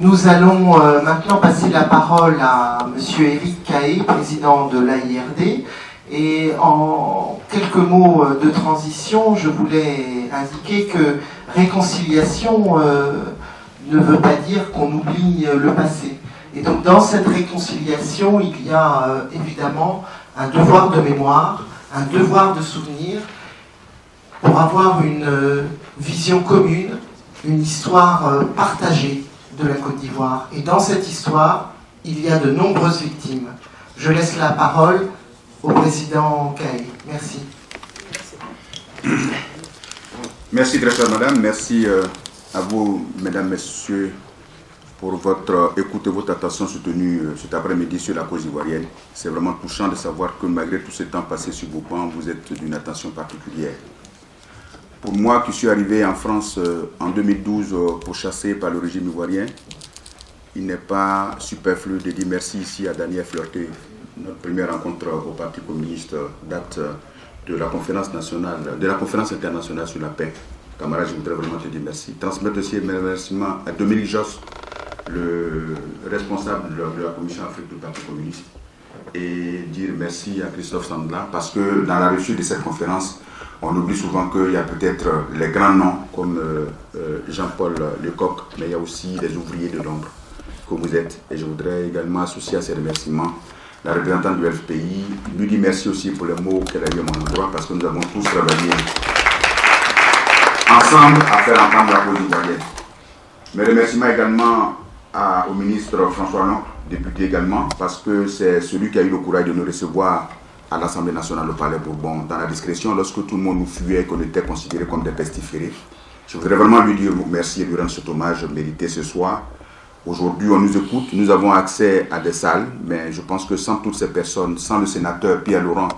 Nous allons maintenant passer la parole à M. Éric Caé, président de l'AIRD. Et en quelques mots de transition, je voulais indiquer que réconciliation ne veut pas dire qu'on oublie le passé. Et donc dans cette réconciliation, il y a évidemment un devoir de mémoire, un devoir de souvenir, pour avoir une vision commune, une histoire partagée de la Côte d'Ivoire. Et dans cette histoire, il y a de nombreuses victimes. Je laisse la parole au président Caé. Merci. Merci très chère madame, merci à vous mesdames, messieurs pour votre écoute et votre attention soutenue cet après-midi sur la cause ivoirienne. C'est vraiment touchant de savoir que malgré tout ce temps passé sur vos bancs, vous êtes d'une attention particulière. Pour moi qui suis arrivé en France en 2012 pourchassé par le régime ivoirien, il n'est pas superflu de dire merci ici à Daniel Flirté. Notre première rencontre au Parti communiste date de la conférence nationale, de la conférence internationale sur la paix. Camarade, je voudrais vraiment te dire merci. Transmettre aussi mes remerciements à Dominique Josse, le responsable de la commission Afrique du Parti communiste, et dire merci à Christophe Sandla, parce que dans la réussite de cette conférence, on oublie souvent qu'il y a peut-être les grands noms comme Jean-Paul Lecoq, mais il y a aussi les ouvriers de l'ombre que vous êtes. Et je voudrais également associer à ces remerciements la représentante du FPI, lui dire merci aussi pour les mots qu'elle a eu à mon endroit, parce que nous avons tous travaillé ensemble à faire entendre la cause ivoirienne. Mes remerciements également au ministre François Long, député également, parce que c'est celui qui a eu le courage de nous recevoir à l'Assemblée nationale au Palais Bourbon, dans la discrétion, lorsque tout le monde nous fuyait et qu'on était considérés comme des pestiférés. Je voudrais vraiment lui dire merci et lui rendre cet hommage mérité ce soir. Aujourd'hui, on nous écoute, nous avons accès à des salles, mais je pense que sans toutes ces personnes, sans le sénateur Pierre Laurent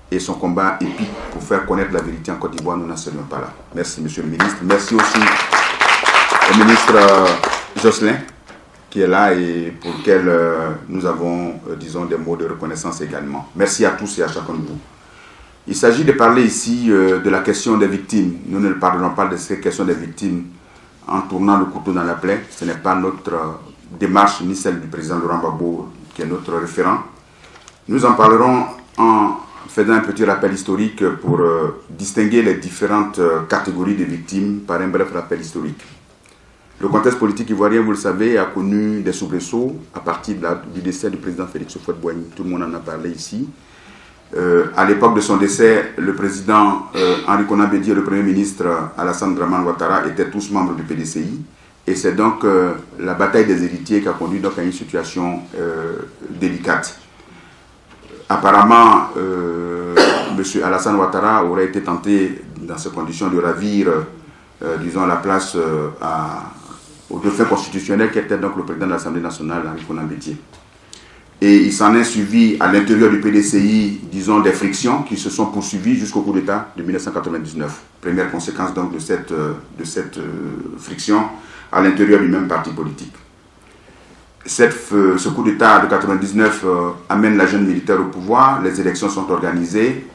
et son combat épique pour faire connaître la vérité en Côte d'Ivoire, nous n'en serions pas là. Merci, monsieur le ministre. Merci aussi au ministre Jocelyn, qui est là et pour lequel nous avons, disons, des mots de reconnaissance également. Merci à tous et à chacun de vous. Il s'agit de parler ici de la question des victimes. Nous ne parlerons pas de cette question des victimes en tournant le couteau dans la plaie. Ce n'est pas notre démarche, ni celle du président Laurent Gbagbo, qui est notre référent. Nous en parlerons en faisant un petit rappel historique pour distinguer les différentes catégories de victimes par un bref rappel historique. Le contexte politique ivoirien, vous le savez, a connu des soubresauts à partir du décès du président Félix Houphouët-Boigny. Tout le monde en a parlé ici. À l'époque de son décès, le président Henri Konan Bédié et le premier ministre Alassane Dramane Ouattara étaient tous membres du PDCI. Et c'est donc la bataille des héritiers qui a conduit donc à une situation délicate. Apparemment, M. Alassane Ouattara aurait été tenté, dans ces conditions, de ravir, disons, la place au dauphin constitutionnel qui était donc le président de l'Assemblée nationale, Henri Konan Bédié. Et il s'en est suivi à l'intérieur du PDCI, disons, des frictions qui se sont poursuivies jusqu'au coup d'État de 1999. Première conséquence donc de cette friction à l'intérieur du même parti politique. Ce coup d'État de 1999 amène la jeune militaire au pouvoir, les élections sont organisées.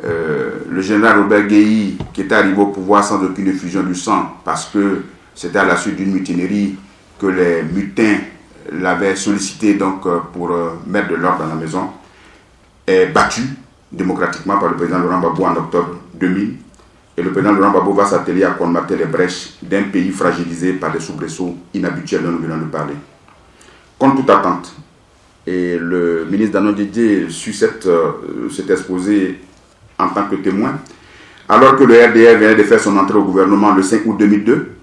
Le général Robert Guéhi, qui était arrivé au pouvoir sans aucune effusion du sang, parce que c'était à la suite d'une mutinerie que les mutins l'avaient sollicité donc, pour mettre de l'ordre dans la maison, est battu démocratiquement par le président Laurent Gbagbo en octobre 2000. Et le président Laurent Gbagbo va s'atteler à combattre les brèches d'un pays fragilisé par des soubresauts inhabituels dont nous venons de parler. Contre toute attente, et le ministre Danon Didier suit cet exposé en tant que témoin, alors que le RDR venait de faire son entrée au gouvernement le 5 août 2002,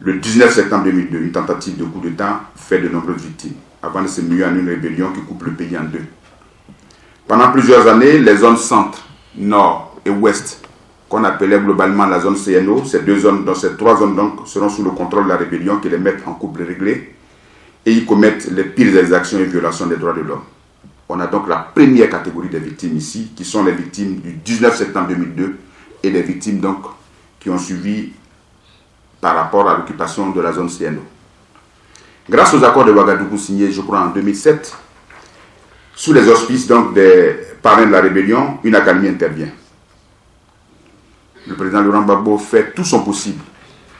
le 19 septembre 2002, une tentative de coup d'État fait de nombreuses victimes, avant de se muer en une rébellion qui coupe le pays en deux. Pendant plusieurs années, les zones centre, nord et ouest, qu'on appelait globalement la zone CNO, ces trois zones donc, seront sous le contrôle de la rébellion qui les mettent en couple réglé et ils commettent les pires exactions et violations des droits de l'homme. On a donc la première catégorie des victimes ici, qui sont les victimes du 19 septembre 2002 et les victimes donc qui ont suivi par rapport à l'occupation de la zone CNO. Grâce aux accords de Ouagadougou signés, je crois, en 2007, sous les auspices donc des parrains de la rébellion, une accalmie intervient. Le président Laurent Gbagbo fait tout son possible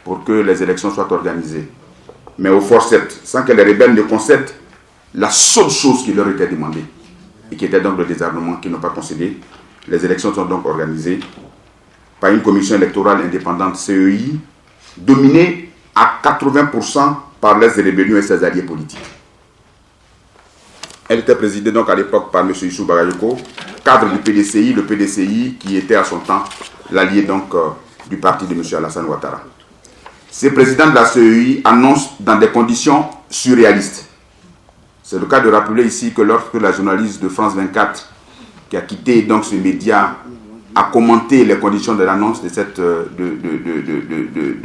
pour que les élections soient organisées. mais au forceps, sans que les rebelles ne concèdent la seule chose qui leur était demandée, et qui était donc le désarmement, qu'ils n'ont pas concédé. Les élections sont donc organisées par une commission électorale indépendante CEI, dominée à 80% par les rébellions et ses alliés politiques. Elle était présidée donc à l'époque par M. Issou Bagayoko, cadre du PDCI, le PDCI qui était à son temps l'allié donc du parti de M. Alassane Ouattara. Ces présidents de la CEI annoncent dans des conditions surréalistes. C'est le cas de rappeler ici que lorsque la journaliste de France 24, qui a quitté donc ce média, a commenté les conditions de l'annonce de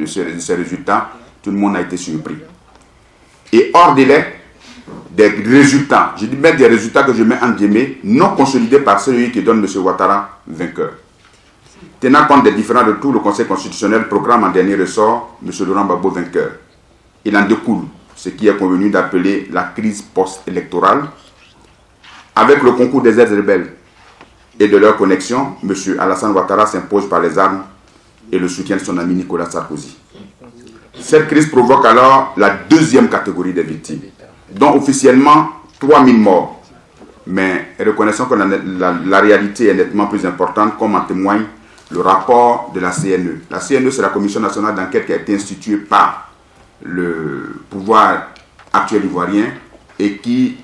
ces résultats, tout le monde a été surpris. Et hors délai, des résultats, je dis même des résultats que je mets en guillemets, non consolidés par celui qui donne M. Ouattara vainqueur. Tenant compte des différents retours, le Conseil constitutionnel programme en dernier ressort M. Laurent Gbagbo vainqueur. Il en découle ce qui est convenu d'appeler la crise post-électorale. Avec le concours des aides rebelles et de leur connexion, M. Alassane Ouattara s'impose par les armes et le soutien de son ami Nicolas Sarkozy. Cette crise provoque alors la deuxième catégorie des victimes, dont officiellement 3000 morts. Mais reconnaissons que la réalité est nettement plus importante, comme en témoigne le rapport de la CNE. La CNE, c'est la Commission nationale d'enquête qui a été instituée par le pouvoir actuel ivoirien et qui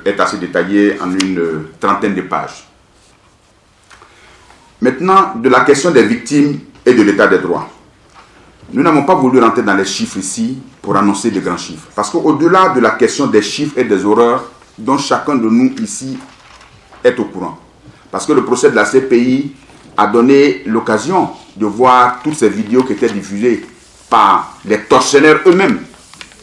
est assez détaillée en une trentaine de pages. Maintenant, de la question des victimes et de l'état des droits. Nous n'avons pas voulu rentrer dans les chiffres ici pour annoncer de grands chiffres. Parce qu'au-delà de la question des chiffres et des horreurs dont chacun de nous ici est au courant, parce que le procès de la CPI a donné l'occasion de voir toutes ces vidéos qui étaient diffusées par les tortionnaires eux-mêmes,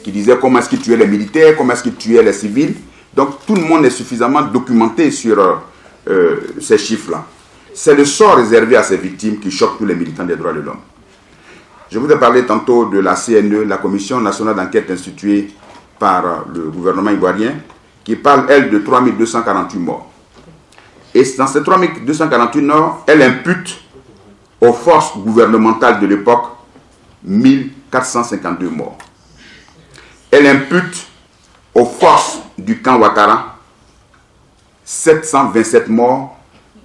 qui disaient comment est-ce qu'ils tuaient les militaires, comment est-ce qu'ils tuaient les civils. Donc tout le monde est suffisamment documenté sur ces chiffres-là. C'est le sort réservé à ces victimes qui choque tous les militants des droits de l'homme. Je vous ai parlé tantôt de la CNE, la Commission nationale d'enquête instituée par le gouvernement ivoirien, qui parle, elle, de 3248 morts. Et dans ces 3248 morts, elle impute aux forces gouvernementales de l'époque 1452 morts. Elle impute aux forces du camp Ouattara 727 morts.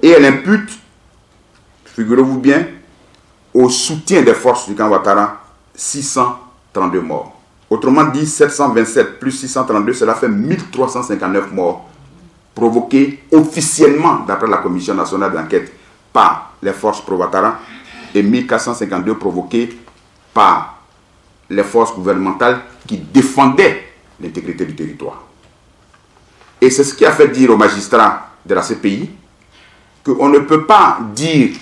Et elle impute, figurez-vous bien, au soutien des forces du camp Ouattara 632 morts. Autrement dit, 727 plus 632, cela fait 1359 morts provoqués officiellement, d'après la Commission nationale d'enquête, par les forces pro-Ouattara et 1452 provoqués par les forces gouvernementales qui défendaient l'intégrité du territoire. Et c'est ce qui a fait dire aux magistrats de la CPI qu'on ne peut pas dire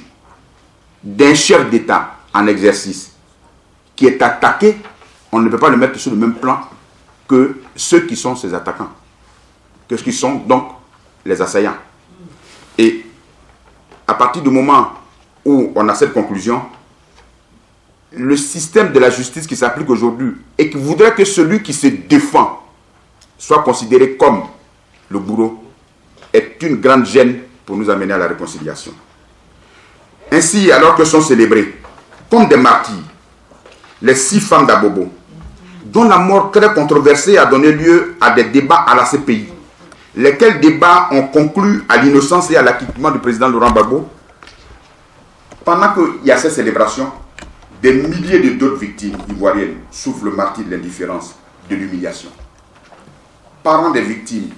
d'un chef d'État en exercice qui est attaqué, on ne peut pas le mettre sur le même plan que ceux qui sont ses attaquants, que ceux qui sont donc les assaillants. Et à partir du moment où on a cette conclusion, le système de la justice qui s'applique aujourd'hui et qui voudrait que celui qui se défend soit considéré comme le bourreau est une grande gêne pour nous amener à la réconciliation. Ainsi, alors que sont célébrés comme des martyrs les 6 femmes d'Abobo, dont la mort très controversée a donné lieu à des débats à la CPI, lesquels débats ont conclu à l'innocence et à l'acquittement du président Laurent Gbagbo. Pendant qu'il y a ces célébrations, des milliers d'autres victimes ivoiriennes souffrent le martyre de l'indifférence, de l'humiliation. Parents des victimes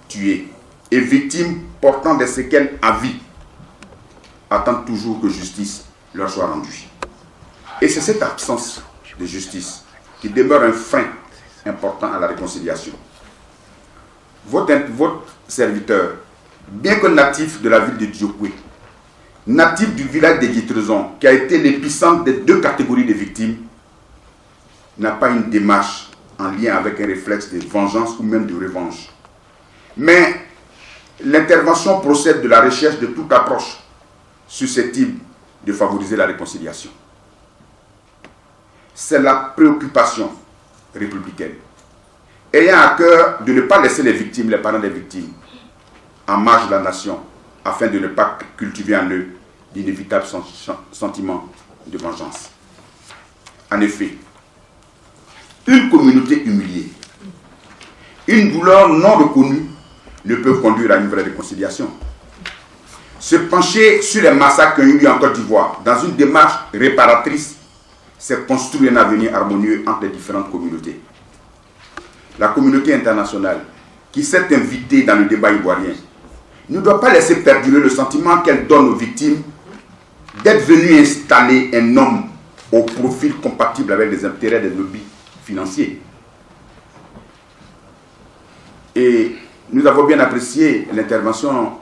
tuées et victimes portant des séquelles à vie attendent toujours que justice leur soit rendue. Et c'est cette absence de justice qui demeure un frein important à la réconciliation. Votre serviteur, bien que natif de la ville de Diokwe, natif du village de Guitrezon, qui a été l'épicentre des 2 catégories de victimes, n'a pas une démarche en lien avec un réflexe de vengeance ou même de revanche. Mais l'intervention procède de la recherche de toute approche susceptible de favoriser la réconciliation. C'est la préoccupation républicaine. Ayant à cœur de ne pas laisser les victimes, les parents des victimes, en marge de la nation, afin de ne pas cultiver en eux d'inévitables sentiments de vengeance. En effet, une communauté humiliée. Une douleur non reconnue ne peut conduire à une vraie réconciliation. Se pencher sur les massacres qu'il y a eu lieu en Côte d'Ivoire, dans une démarche réparatrice, c'est construire un avenir harmonieux entre les différentes communautés. La communauté internationale, qui s'est invitée dans le débat ivoirien, ne doit pas laisser perdurer le sentiment qu'elle donne aux victimes d'être venues installer un homme au profil compatible avec les intérêts des lobbies financiers. Et nous avons bien apprécié l'intervention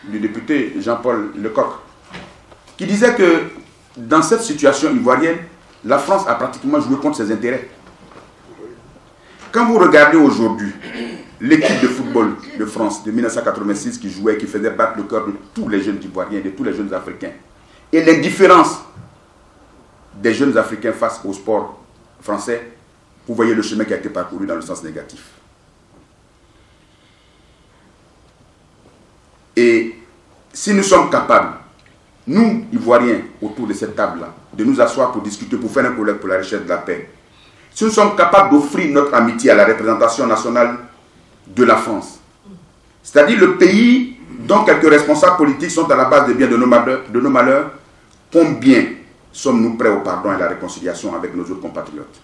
du député Jean-Paul Lecoq, qui disait que dans cette situation ivoirienne, la France a pratiquement joué contre ses intérêts. Quand vous regardez aujourd'hui l'équipe de football de France de 1986 qui jouait, qui faisait battre le cœur de tous les jeunes Ivoiriens, de tous les jeunes Africains, et l'indifférence des jeunes Africains face au sport français, vous voyez le chemin qui a été parcouru dans le sens négatif. Et si nous sommes capables, nous, Ivoiriens, autour de cette table-là, de nous asseoir pour discuter, pour faire un colloque pour la recherche de la paix, si nous sommes capables d'offrir notre amitié à la représentation nationale de la France, c'est-à-dire le pays dont quelques responsables politiques sont à la base des biens de nos malheurs, combien sommes-nous prêts au pardon et à la réconciliation avec nos autres compatriotes?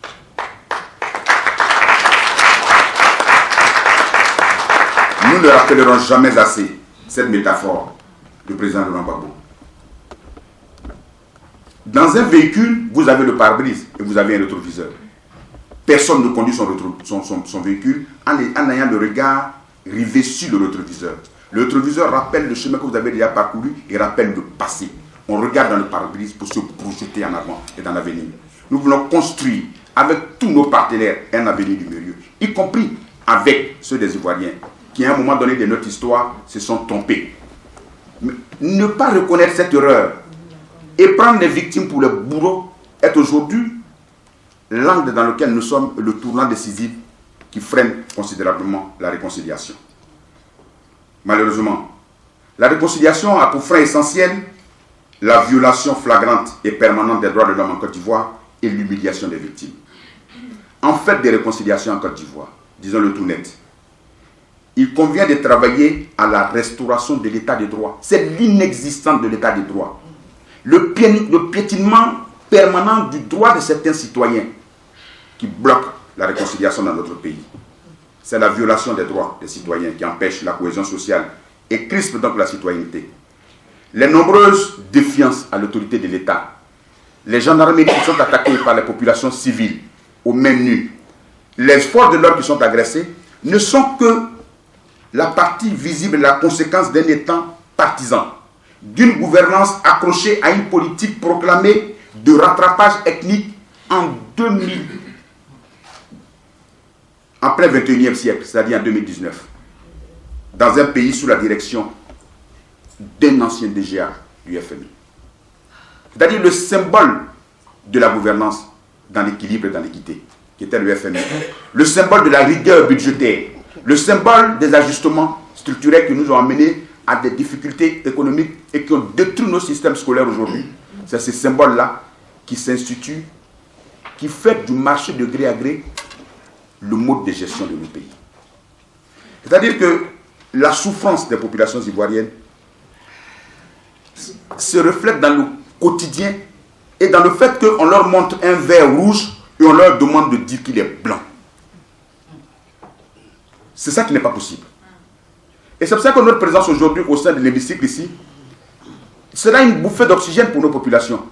Nous ne rappellerons jamais assez cette métaphore du président Laurent Gbagbo. Dans un véhicule, vous avez le pare-brise et vous avez un rétroviseur. Personne ne conduit son véhicule en ayant le regard rivé sur le rétroviseur. Le rétroviseur rappelle le chemin que vous avez déjà parcouru et rappelle le passé. On regarde dans le pare-brise pour se projeter en avant et dans l'avenir. Nous voulons construire avec tous nos partenaires un avenir lumineux, y compris avec ceux des Ivoiriens, qui à un moment donné de notre histoire se sont trompés. Mais ne pas reconnaître cette erreur et prendre les victimes pour les bourreaux est aujourd'hui l'angle dans lequel nous sommes, le tournant décisif qui freine considérablement la réconciliation. Malheureusement, la réconciliation a pour frein essentiel la violation flagrante et permanente des droits de l'homme en Côte d'Ivoire et l'humiliation des victimes. En fait des réconciliations en Côte d'Ivoire, disons-le tout net, il convient de travailler à la restauration de l'état de droit. C'est l'inexistence de l'état de droit. Le piétinement permanent du droit de certains citoyens qui bloque la réconciliation dans notre pays. C'est la violation des droits des citoyens qui empêche la cohésion sociale et crispe donc la citoyenneté. Les nombreuses défiances à l'autorité de l'État, les gendarmeries qui sont attaquées par les populations civiles aux mains nues, les forces de l'ordre qui sont agressées, ne sont que la partie visible, la conséquence d'un État partisan, d'une gouvernance accrochée à une politique proclamée de rattrapage ethnique en 2000, en plein 21e siècle, c'est-à-dire en 2019, dans un pays sous la direction d'un ancien DGA du FMI. C'est-à-dire le symbole de la gouvernance dans l'équilibre et dans l'équité, qui était le FMI. Le symbole de la rigueur budgétaire, le symbole des ajustements structurels qui nous ont amenés à des difficultés économiques et qui ont détruit nos systèmes scolaires aujourd'hui. C'est ce symbole-là qui s'institue, qui fait du marché de gré à gré le mode de gestion de nos pays. C'est-à-dire que la souffrance des populations ivoiriennes se reflète dans le quotidien et dans le fait qu'on leur montre un verre rouge et on leur demande de dire qu'il est blanc. C'est ça qui n'est pas possible. Et c'est pour ça que notre présence aujourd'hui au sein de l'hémicycle ici sera une bouffée d'oxygène pour nos populations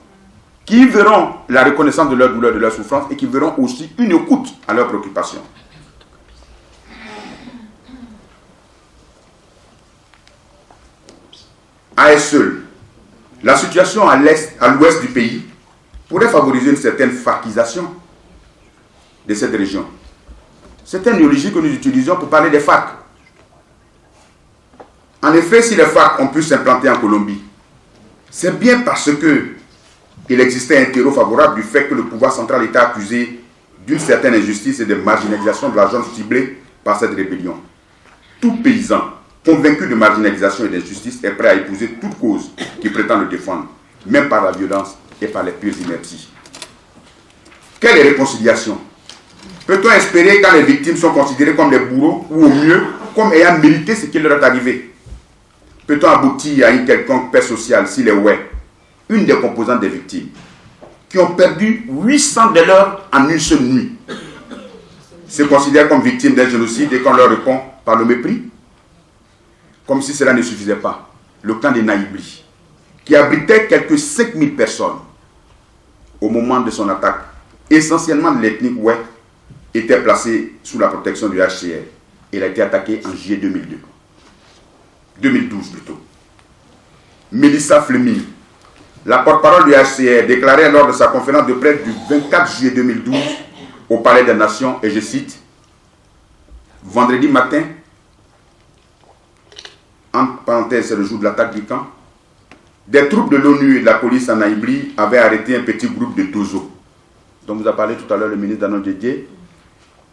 qui verront la reconnaissance de leur douleur, de leur souffrance et qui verront aussi une écoute à leurs préoccupations. À elle seule, la situation à l'ouest du pays pourrait favoriser une certaine farcisation de cette région. C'est une néologie que nous utilisons pour parler des FARC. En effet, si les FARC ont pu s'implanter en Colombie, c'est bien parce qu'il existait un terreau favorable du fait que le pouvoir central était accusé d'une certaine injustice et de marginalisation de la zone ciblée par cette rébellion. Tout paysan convaincu de marginalisation et d'injustice est prêt à épouser toute cause qui prétend le défendre, même par la violence et par les pires inerties. Quelle est réconciliation Peut-on espérer quand les victimes sont considérées comme des bourreaux ou au mieux comme ayant mérité ce qui leur est arrivé? Peut-on aboutir à une quelconque paix sociale si les Oué, une des composantes des victimes, qui ont perdu 800 de leurs en une seule nuit, se considèrent comme victimes d'un génocide et qu'on leur répond par le mépris? Comme si cela ne suffisait pas, le camp de Naïbli, qui abritait quelques 5000 personnes au moment de son attaque, essentiellement de l'ethnique Oué, était placé sous la protection du HCR. Il a été attaqué en juillet 2012 plutôt. Mélissa Fleming, la porte-parole du HCR, déclarait lors de sa conférence de presse du 24 juillet 2012 au Palais des Nations, et je cite, « Vendredi matin, entre parenthèses, c'est le jour de l'attaque du camp, des troupes de l'ONU et de la police en Naïbli avaient arrêté un petit groupe de Dozo, dont vous a parlé tout à l'heure le ministre Danon Didier,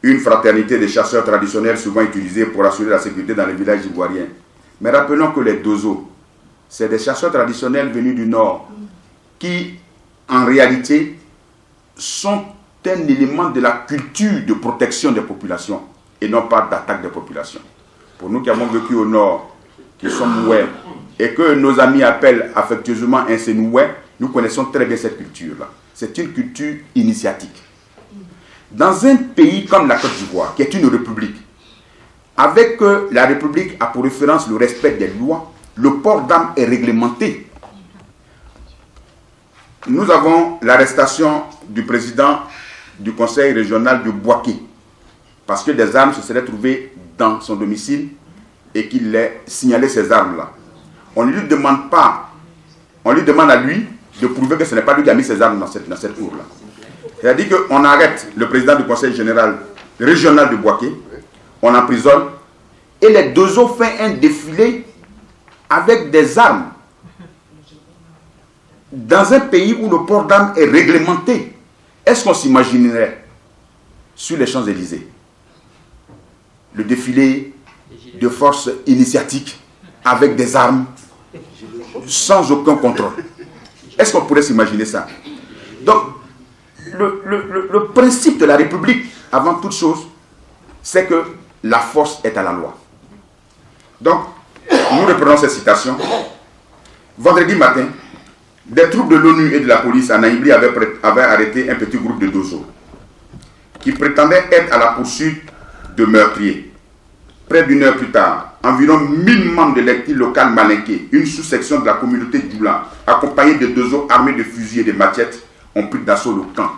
une fraternité des chasseurs traditionnels souvent utilisée pour assurer la sécurité dans les villages ivoiriens. Mais rappelons que les Dozo, c'est des chasseurs traditionnels venus du Nord qui, en réalité, sont un élément de la culture de protection des populations et non pas d'attaque des populations. Pour nous qui avons vécu au Nord, qui sommes Oué, et que nos amis appellent affectueusement un Sénoué, nous connaissons très bien cette culture-là. C'est une culture initiatique. Dans un pays comme la Côte d'Ivoire, qui est une république, avec la république a pour référence le respect des lois, le port d'armes est réglementé. Nous avons l'arrestation du président du conseil régional de Bouaké, parce que des armes se seraient trouvées dans son domicile et qu'il ait signalé ces armes-là. On ne lui demande pas, on lui demande à lui de prouver que ce n'est pas lui qui a mis ces armes dans cette cour-là. C'est-à-dire qu'on arrête le président du conseil général régional de Bouaké, on emprisonne, et les Dozo font un défilé avec des armes dans un pays où le port d'armes est réglementé. Est-ce qu'on s'imaginerait sur les Champs-Élysées le défilé de forces initiatiques avec des armes sans aucun contrôle? Est-ce qu'on pourrait s'imaginer ça? Donc, le principe de la République, avant toute chose, c'est que la force est à la loi. Donc, nous reprenons cette citation. Vendredi matin, des troupes de l'ONU et de la police à Naïbli avaient arrêté un petit groupe de Dozo qui prétendait être à la poursuite de meurtriers. Près d'une heure plus tard, environ 1000 membres de l'ethnie locale malinké, une sous-section de la communauté Djoula, accompagnés de Dozo armés de fusils et de machettes, ont pris d'assaut le camp.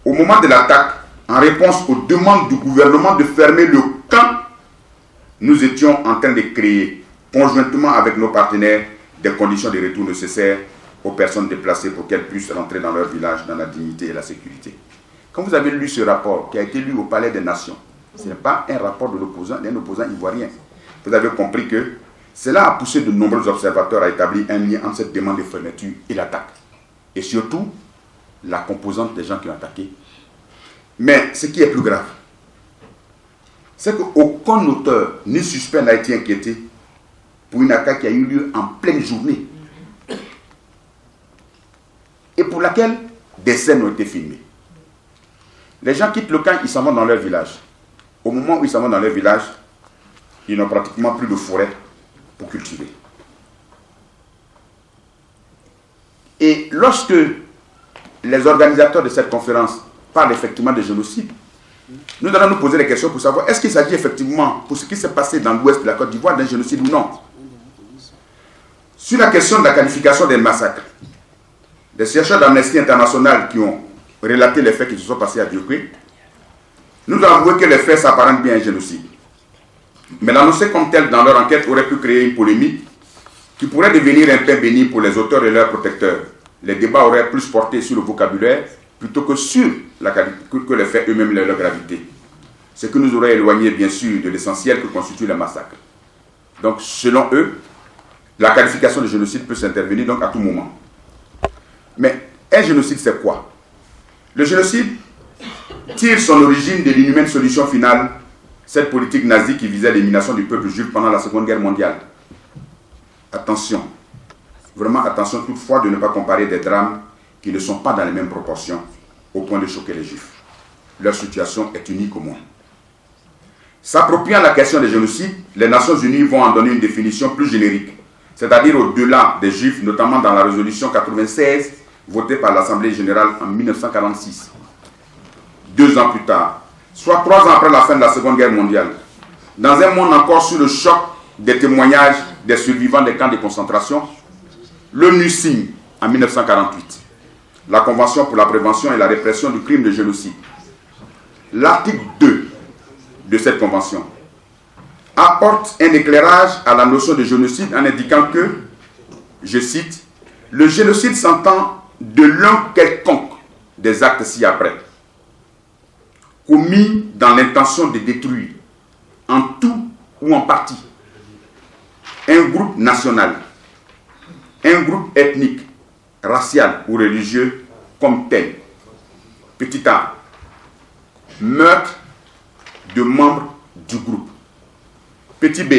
Au moment de l'attaque, en réponse aux demandes du gouvernement de fermer le camp, nous étions en train de créer, conjointement avec nos partenaires, des conditions de retour nécessaires aux personnes déplacées pour qu'elles puissent rentrer dans leur village dans la dignité et la sécurité. Quand vous avez lu ce rapport qui a été lu au Palais des Nations, ce n'est pas un rapport d'un opposant ivoirien. Vous avez compris que cela a poussé de nombreux observateurs à établir un lien entre cette demande de fermeture et l'attaque. Et surtout, la composante des gens qui ont attaqué. Mais ce qui est plus grave, c'est qu'aucun auteur ni suspect n'a été inquiété pour une attaque qui a eu lieu en pleine journée et pour laquelle des scènes ont été filmées. Les gens quittent le camp, ils s'en vont dans leur village. Au moment où ils s'en vont dans leur village, ils n'ont pratiquement plus de forêt pour cultiver. Et lorsque les organisateurs de cette conférence parlent effectivement de génocide, nous allons nous poser des questions pour savoir est-ce qu'il s'agit effectivement, pour ce qui s'est passé dans l'ouest de la Côte d'Ivoire, d'un génocide ou non. Sur la question de la qualification des massacres, des chercheurs d'Amnesty International qui ont relaté les faits qui se sont passés à Diokwé, nous avons avoué que les faits s'apparentent bien à un génocide. Mais l'annoncer comme tel dans leur enquête aurait pu créer une polémique qui pourrait devenir un pain béni pour les auteurs et leurs protecteurs. Les débats auraient plus porté sur le vocabulaire plutôt que sur que les faits eux-mêmes et leur gravité. Ce qui nous aurait éloigné bien sûr de l'essentiel que constitue le massacre. Donc selon eux, la qualification de génocide peut s'intervenir donc à tout moment. Mais un génocide c'est quoi? Le génocide tire son origine de l'inhumaine solution finale, cette politique nazie qui visait l'élimination du peuple juif pendant la Seconde Guerre mondiale. Attention, vraiment attention toutefois de ne pas comparer des drames qui ne sont pas dans les mêmes proportions au point de choquer les juifs. leur situation est unique au monde. S'appropriant la question des génocides, les Nations Unies vont en donner une définition plus générique, c'est-à-dire au-delà des Juifs, notamment dans la résolution 96 votée par l'Assemblée générale en 1946. 2 ans plus tard, soit 3 ans après la fin de la Seconde Guerre mondiale, dans un monde encore sous le choc des témoignages des survivants des camps de concentration, l'ONU signe en 1948 la Convention pour la prévention et la répression du crime de génocide. L'article 2 de cette convention apporte un éclairage à la notion de génocide en indiquant que, je cite, « Le génocide s'entend de l'un quelconque des actes ci-après, commis dans l'intention de détruire, en tout ou en partie, un groupe national, un groupe ethnique, racial ou religieux comme tel. Petit a, meurtre de membres du groupe. Petit b,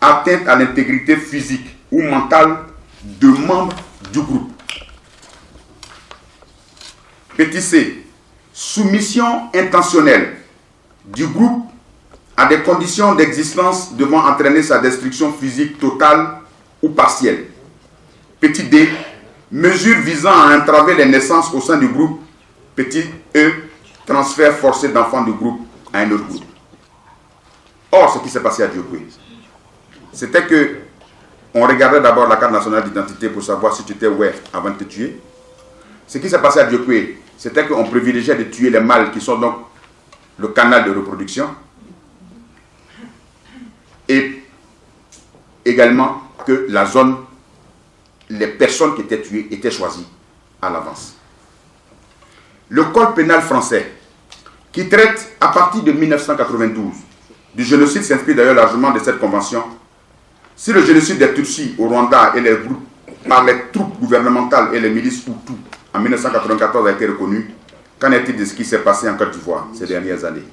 atteinte à l'intégrité physique ou mentale de membres du groupe. Petit c, soumission intentionnelle du groupe à des conditions d'existence devant entraîner sa destruction physique totale ou partielle. Petit d, mesure visant à entraver les naissances au sein du groupe. Petit e, transfert forcé d'enfants du groupe à un autre groupe. Or, ce qui s'est passé à Diokwé, c'était que on regardait d'abord la carte nationale d'identité pour savoir si tu étais ouais avant de te tuer. Ce qui s'est passé à Diokwé, c'était qu'on privilégiait de tuer les mâles qui sont donc le canal de reproduction, et également que la zone, les personnes qui étaient tuées étaient choisies à l'avance. Le code pénal français, qui traite à partir de 1992 du génocide, s'inspire d'ailleurs largement de cette convention. Si le génocide des Tutsis au Rwanda et les groupes par les troupes gouvernementales et les milices Hutus en 1994 a été reconnu, qu'en est-il de ce qui s'est passé en Côte d'Ivoire ces dernières années?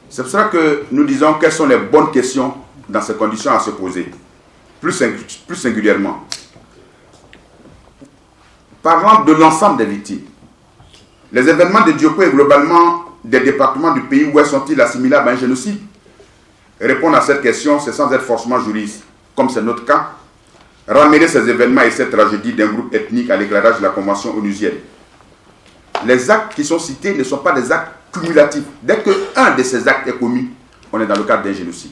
C'est pour ça que nous disons quelles sont les bonnes questions dans ces conditions à se poser. Plus singulièrement, parlant de l'ensemble des victimes, les événements de Diokwé et globalement des départements du pays, où sont-ils assimilables à un génocide? Répondre à cette question, c'est sans être forcément juriste, comme c'est notre cas, ramener ces événements et cette tragédie d'un groupe ethnique à l'éclairage de la Convention onusienne. Les actes qui sont cités ne sont pas des actes cumulatifs. Dès qu'un de ces actes est commis, on est dans le cadre d'un génocide.